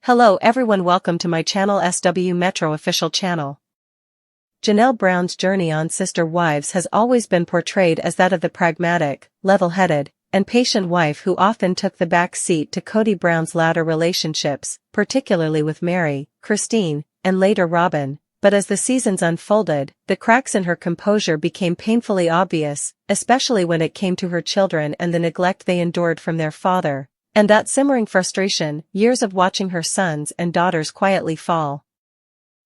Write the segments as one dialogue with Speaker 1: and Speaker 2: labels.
Speaker 1: Hello everyone, welcome to my channel SW Metro official channel. Janelle Brown's journey on Sister Wives has always been portrayed as that of the pragmatic, level-headed, and patient wife who often took the back seat to Kody Brown's latter relationships, particularly with Mary, Christine, and later Robin. But as the seasons unfolded, the cracks in her composure became painfully obvious, especially when it came to her children and the neglect they endured from their father. And that simmering frustration, years of watching her sons and daughters quietly fall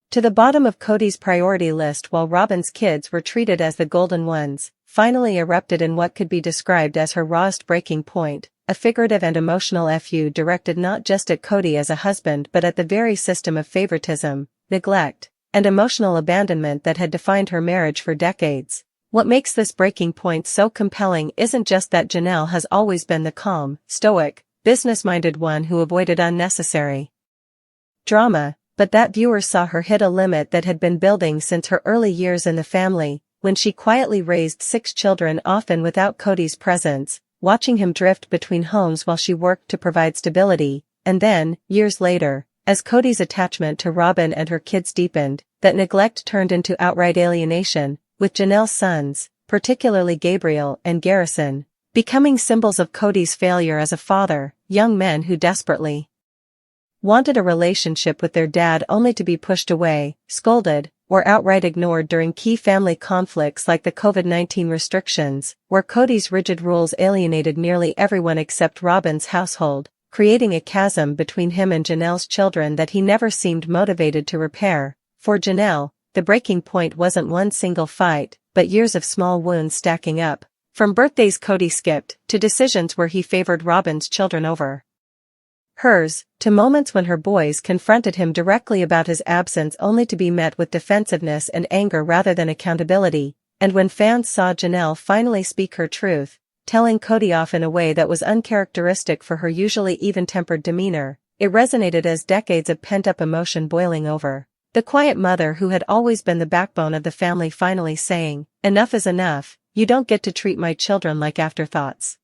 Speaker 1: to the bottom of Kody's priority list while Robin's kids were treated as the golden ones, finally erupted in what could be described as her rawest breaking point, a figurative and emotional FU directed not just at Kody as a husband but at the very system of favoritism, neglect, and emotional abandonment that had defined her marriage for decades. What makes this breaking point so compelling isn't just that Janelle has always been the calm, stoic, business-minded one who avoided unnecessary drama, but that viewers saw her hit a limit that had been building since her early years in the family, when she quietly raised 6 children often without Kody's presence, watching him drift between homes while she worked to provide stability, and then, years later, as Kody's attachment to Robin and her kids deepened, that neglect turned into outright alienation, with Janelle's sons, particularly Gabriel and Garrison, becoming symbols of Kody's failure as a father, young men who desperately wanted a relationship with their dad only to be pushed away, scolded, or outright ignored during key family conflicts like the COVID-19 restrictions, where Kody's rigid rules alienated nearly everyone except Robin's household, creating a chasm between him and Janelle's children that he never seemed motivated to repair. For Janelle, the breaking point wasn't one single fight, but years of small wounds stacking up. From birthdays Kody skipped, to decisions where he favored Robin's children over hers, to moments when her boys confronted him directly about his absence only to be met with defensiveness and anger rather than accountability, and when fans saw Janelle finally speak her truth, telling Kody off in a way that was uncharacteristic for her usually even-tempered demeanor, it resonated as decades of pent-up emotion boiling over. The quiet mother who had always been the backbone of the family finally saying, "Enough is enough. You don't get to treat my children like afterthoughts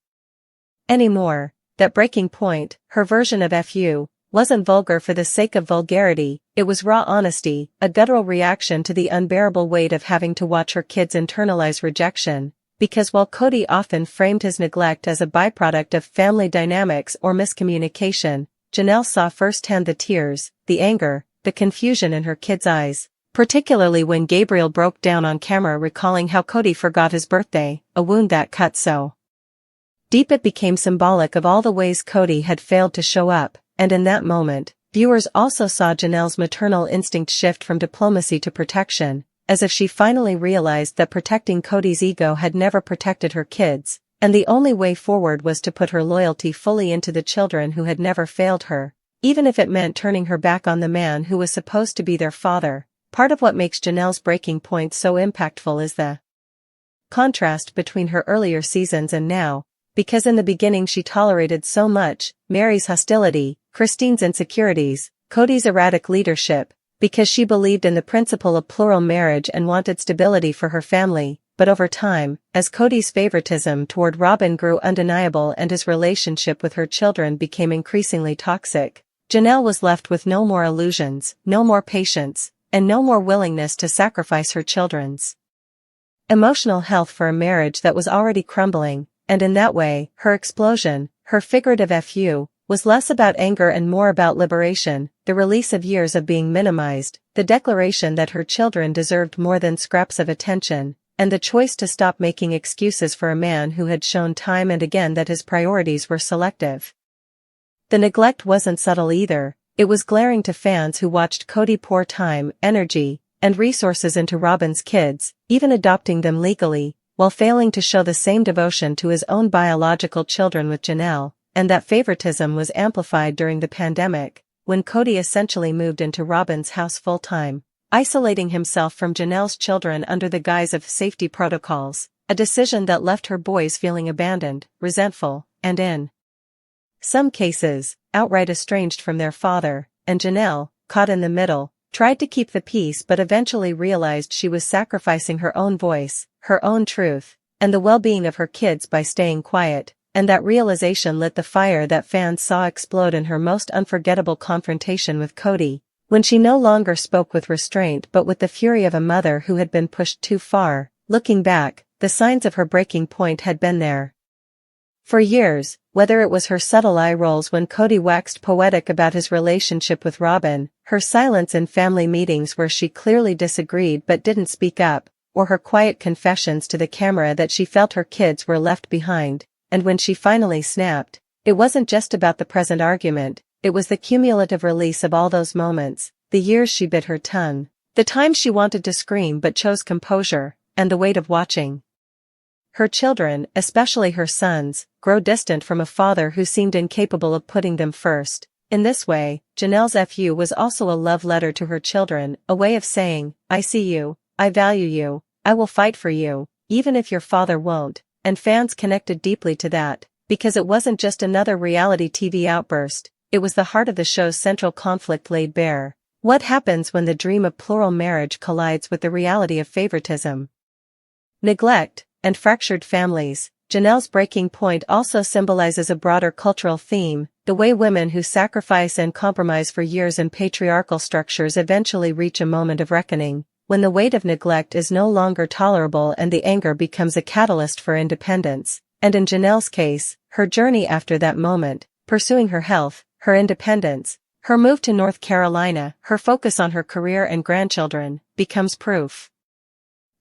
Speaker 1: anymore." That breaking point, her version of FU, wasn't vulgar for the sake of vulgarity, it was raw honesty, a guttural reaction to the unbearable weight of having to watch her kids internalize rejection, because while Kody often framed his neglect as a byproduct of family dynamics or miscommunication, Janelle saw firsthand the tears, the anger, the confusion in her kids' eyes, particularly when Gabriel broke down on camera recalling how Kody forgot his birthday, a wound that cut so deep it became symbolic of all the ways Kody had failed to show up, and in that moment, viewers also saw Janelle's maternal instinct shift from diplomacy to protection, as if she finally realized that protecting Kody's ego had never protected her kids, and the only way forward was to put her loyalty fully into the children who had never failed her, even if it meant turning her back on the man who was supposed to be their father. Part of what makes Janelle's breaking point so impactful is the contrast between her earlier seasons and now, because in the beginning she tolerated so much, Mary's hostility, Christine's insecurities, Kody's erratic leadership, because she believed in the principle of plural marriage and wanted stability for her family, but over time, as Kody's favoritism toward Robin grew undeniable and his relationship with her children became increasingly toxic, Janelle was left with no more illusions, no more patience, and no more willingness to sacrifice her children's emotional health for a marriage that was already crumbling, and in that way, her explosion, her figurative FU, was less about anger and more about liberation, the release of years of being minimized, the declaration that her children deserved more than scraps of attention, and the choice to stop making excuses for a man who had shown time and again that his priorities were selective. The neglect wasn't subtle either, it was glaring to fans who watched Kody pour time, energy, and resources into Robin's kids, even adopting them legally, while failing to show the same devotion to his own biological children with Janelle, and that favoritism was amplified during the pandemic, when Kody essentially moved into Robin's house full-time, isolating himself from Janelle's children under the guise of safety protocols, a decision that left her boys feeling abandoned, resentful, and in some cases, outright estranged from their father, and Janelle, caught in the middle, tried to keep the peace but eventually realized she was sacrificing her own voice, her own truth, and the well-being of her kids by staying quiet, and that realization lit the fire that fans saw explode in her most unforgettable confrontation with Kody, when she no longer spoke with restraint but with the fury of a mother who had been pushed too far. Looking back, the signs of her breaking point had been there for years, whether it was her subtle eye rolls when Kody waxed poetic about his relationship with Robyn, her silence in family meetings where she clearly disagreed but didn't speak up, or her quiet confessions to the camera that she felt her kids were left behind. And when she finally snapped, it wasn't just about the present argument, it was the cumulative release of all those moments, the years she bit her tongue, the times she wanted to scream but chose composure, and the weight of watching her children, especially her sons, grow distant from a father who seemed incapable of putting them first. In this way, Janelle's FU was also a love letter to her children, a way of saying, I see you, I value you, I will fight for you, even if your father won't. And fans connected deeply to that, because it wasn't just another reality TV outburst, it was the heart of the show's central conflict laid bare. What happens when the dream of plural marriage collides with the reality of favoritism, neglect, and fractured families? Janelle's breaking point also symbolizes a broader cultural theme, the way women who sacrifice and compromise for years in patriarchal structures eventually reach a moment of reckoning, when the weight of neglect is no longer tolerable and the anger becomes a catalyst for independence. And in Janelle's case, her journey after that moment, pursuing her health, her independence, her move to North Carolina, her focus on her career and grandchildren, becomes proof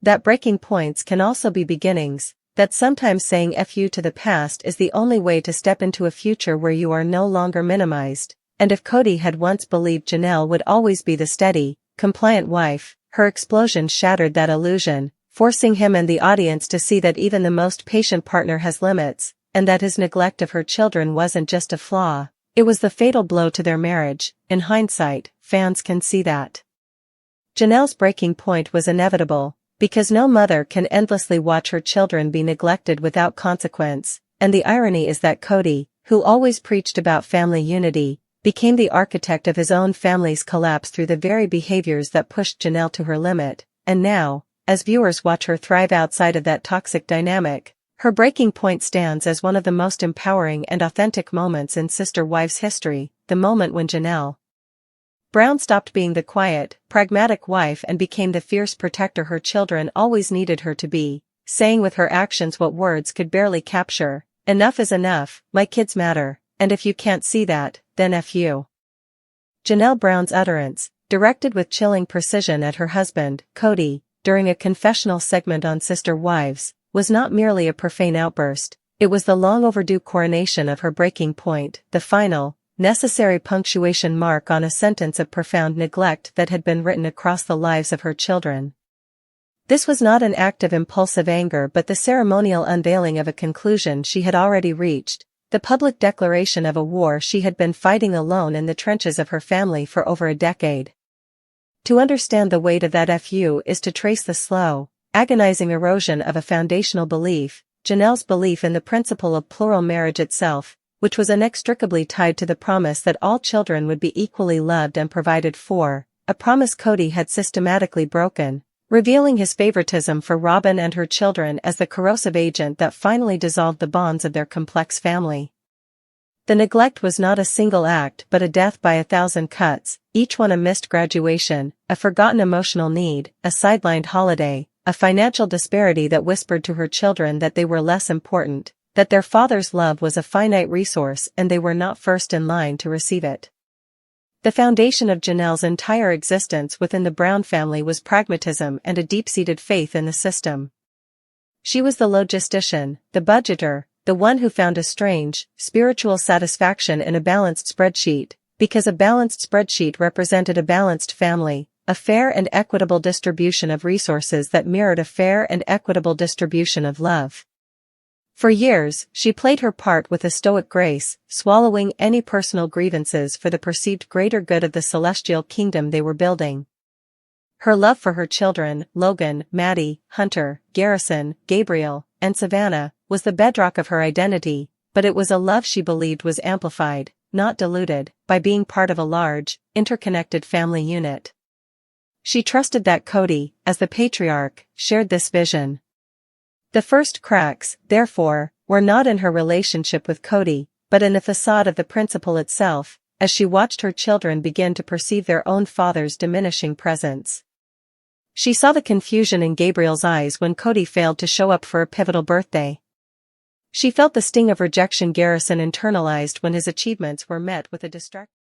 Speaker 1: that breaking points can also be beginnings, that sometimes saying FU to the past is the only way to step into a future where you are no longer minimized. And if Kody had once believed Janelle would always be the steady, compliant wife, her explosion shattered that illusion, forcing him and the audience to see that even the most patient partner has limits, and that his neglect of her children wasn't just a flaw, it was the fatal blow to their marriage. In hindsight, fans can see that Janelle's breaking point was inevitable, because no mother can endlessly watch her children be neglected without consequence, and the irony is that Kody, who always preached about family unity, became the architect of his own family's collapse through the very behaviors that pushed Janelle to her limit. And now, as viewers watch her thrive outside of that toxic dynamic, her breaking point stands as one of the most empowering and authentic moments in sister-wives history, the moment when Janelle Brown stopped being the quiet, pragmatic wife and became the fierce protector her children always needed her to be, saying with her actions what words could barely capture, enough is enough, my kids matter, and if you can't see that, then F you. Janelle Brown's utterance, directed with chilling precision at her husband, Kody, during a confessional segment on Sister Wives, was not merely a profane outburst, it was the long-overdue coronation of her breaking point, the final, necessary punctuation mark on a sentence of profound neglect that had been written across the lives of her children. This was not an act of impulsive anger but the ceremonial unveiling of a conclusion she had already reached, the public declaration of a war she had been fighting alone in the trenches of her family for over a decade. To understand the weight of that FU is to trace the slow, agonizing erosion of a foundational belief, Janelle's belief in the principle of plural marriage itself, which was inextricably tied to the promise that all children would be equally loved and provided for, a promise Kody had systematically broken, revealing his favoritism for Robyn and her children as the corrosive agent that finally dissolved the bonds of their complex family. The neglect was not a single act but a death by 1,000 cuts, each one a missed graduation, a forgotten emotional need, a sidelined holiday, a financial disparity that whispered to her children that they were less important, that their father's love was a finite resource and they were not first in line to receive it. The foundation of Janelle's entire existence within the Brown family was pragmatism and a deep-seated faith in the system. She was the logistician, the budgeter, the one who found a strange, spiritual satisfaction in a balanced spreadsheet, because a balanced spreadsheet represented a balanced family, a fair and equitable distribution of resources that mirrored a fair and equitable distribution of love. For years, she played her part with a stoic grace, swallowing any personal grievances for the perceived greater good of the celestial kingdom they were building. Her love for her children, Logan, Maddie, Hunter, Garrison, Gabriel, and Savannah, was the bedrock of her identity, but it was a love she believed was amplified, not diluted, by being part of a large, interconnected family unit. She trusted that Kody, as the patriarch, shared this vision. The first cracks, therefore, were not in her relationship with Kody, but in the facade of the principal itself, as she watched her children begin to perceive their own father's diminishing presence. She saw the confusion in Gabriel's eyes when Kody failed to show up for a pivotal birthday. She felt the sting of rejection Garrison internalized when his achievements were met with a distraction.